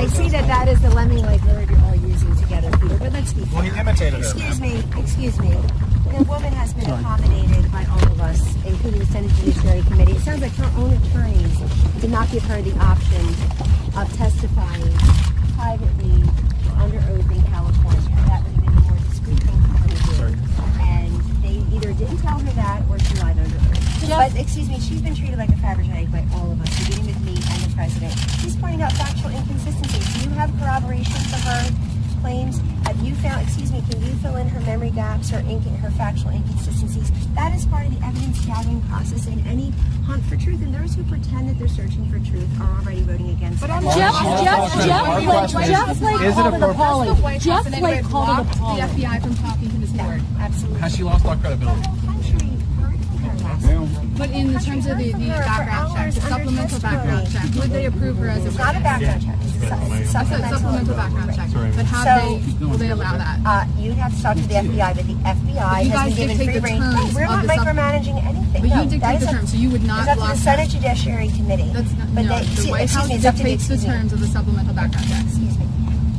I see that is the lemming-like word you're all using together, Peter, but let's be fair. Well, he imitated her. Excuse me. The woman has been accommodated by all of us, including the Senate Judiciary Committee. It sounds like her own attorneys did not give her the option of testifying privately under oath in California. That would have been a more discreet thing for her to do. And they either didn't tell her that or she lied under oath. But, excuse me, she's been treated like a Faberge egg by all of us, beginning with me and the president. She's pointing out factual inconsistencies. Do you have corroboration for her claims? Have you found, excuse me, can you fill in her memory gaps or her factual inconsistencies? That is part of the evidence gathering process in any hunt for truth. And those who pretend that they're searching for truth are already voting against it. Jeff Flake called it appalling. Jeff Flake called it appalling. The FBI from talking to Ms. Ford. Absolutely. Has she lost all credibility? But in terms of the background check, the supplemental background check, would they approve her as a witness? Not a background check. It's a supplemental background check. But will they allow that? You'd have to talk to the FBI, but the FBI has been given free rein. We're not micromanaging anything. But you dictate the terms, so you would not block the Senate Judiciary Committee. The White House dictates the terms of the supplemental background check. Excuse me.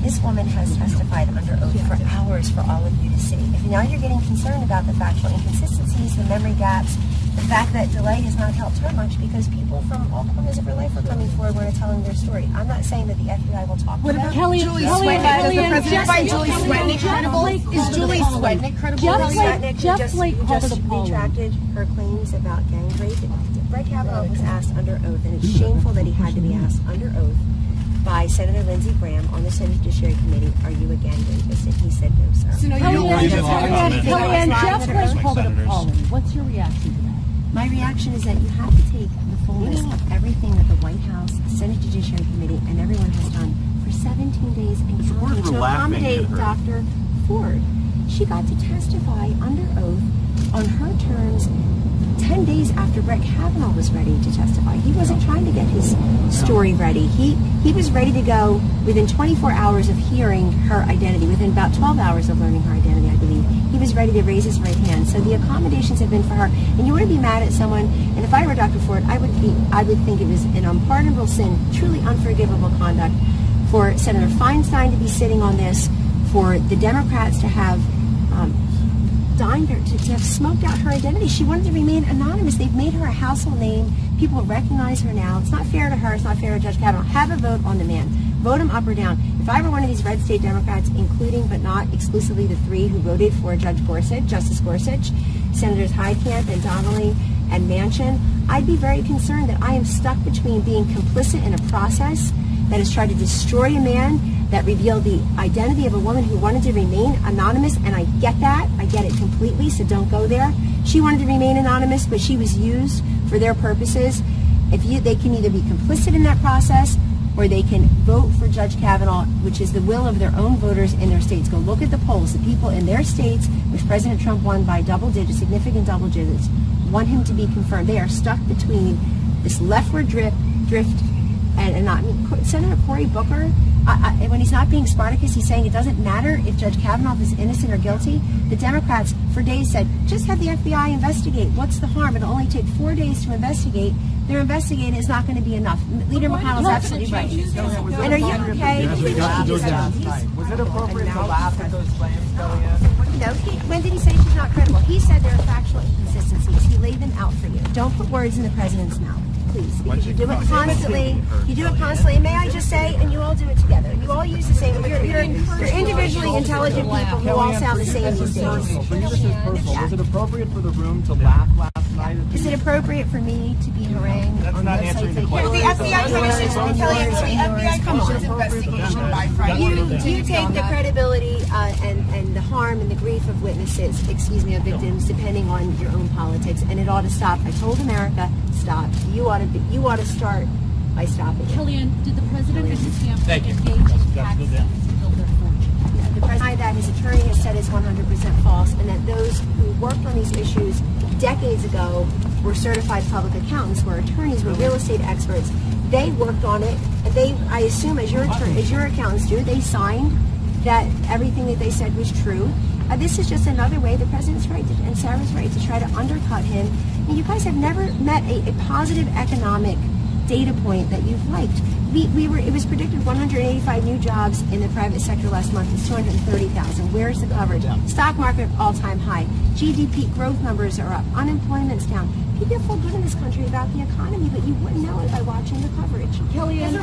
This woman has testified under oath for hours for all of you to see. If now you're getting concerned about the factual inconsistencies, the memory gaps, the fact that delay has not helped her much because people from all corners of her life are coming forward and telling their story. I'm not saying that the FBI will talk to them. Julie Swetnick credible? Is Julie Swetnick credible? Jeff Flake just retracted her claims about gang rape. Brett Kavanaugh was asked under oath, and it's shameful that he had to be asked under oath by Senator Lindsey Graham on the Senate Judiciary Committee, are you a gang rapist? And he said no, sir. So no, you don't want Kellyanne, Jeff Flake called it appalling. What's your reaction to that? My reaction is that you have to take the fullness of everything that the White House, Senate Judiciary Committee, and everyone has done for 17 days and counting to accommodate Dr. Ford. She got to testify under oath on her terms 10 days after Brett Kavanaugh was ready to testify. He wasn't trying to get his story ready. He was ready to go within 24 hours of hearing her identity, within about 12 hours of learning her identity, I believe. He was ready to raise his right hand. So the accommodations have been for her. And you wouldn't be mad at someone, and if I were Dr. Ford, I would think it was an unpardonable sin, truly unforgivable conduct for Senator Feinstein to be sitting on this, for the Democrats to have dined her, to have smoked out her identity. She wanted to remain anonymous. They've made her a household name. People recognize her now. It's not fair to her. It's not fair to Judge Kavanaugh. Have a vote on the man. Vote him up or down. If I were one of these red state Democrats, including but not exclusively the three who voted for Justice Gorsuch, Senators Heitkamp and Donnelly and Manchin, I'd be very concerned that I am stuck between being complicit in a process that has tried to destroy a man, that revealed the identity of a woman who wanted to remain anonymous, and I get that. I get it completely, so don't go there. She wanted to remain anonymous, but she was used for their purposes. They can either be complicit in that process, or they can vote for Judge Kavanaugh, which is the will of their own voters in their states. Go look at the polls. The people in their states, which President Trump won by double digits, significant double digits, want him to be confirmed. They are stuck between this leftward drift and not. I mean, Senator Cory Booker, when he's not being Spartacus, he's saying it doesn't matter if Judge Kavanaugh is innocent or guilty. The Democrats for days said, just have the FBI investigate. What's the harm? It'll only take 4 days to investigate. Their investigating is not going to to be enough. Leader McConnell's absolutely right. And are you okay? Was it appropriate to laugh at those claims, Kellyanne? No. When did he say she's not credible? He said there are factual inconsistencies. He laid them out for you. Don't put words in the president's mouth, please, because you do it constantly. You do it constantly. And may I just say, and you all do it together. You all use the same. You're individually intelligent people who all sound the same these days. Was it appropriate for the room to laugh last night? Is it appropriate for me to be harangued on not websites answering the like question. The FBI commission's investigation by Friday. You take the credibility and the harm and the grief of witnesses, of victims, depending on your own politics, and it ought to stop. I told America, stop. You ought to start by stopping. Kellyanne, did the president and his family Thank you. engage in tax schemes to build their fortune? The president that his attorney has said is 100% false, and that those who worked on these issues decades ago were certified public accountants, were attorneys, were real estate experts. They worked on it, and I assume, as your accountants do, they signed that everything that they said was true. This is just another way the president's right and Sarah's right to try to undercut him. And you guys have never met a positive economic data point that you've liked. It was predicted 185 new jobs in the private sector last month. It's 230,000. Where's the coverage? Stock market all-time high. GDP growth numbers are up. Unemployment's down. People feel good in this country about the economy, but you wouldn't know it by watching the coverage. Kellyanne,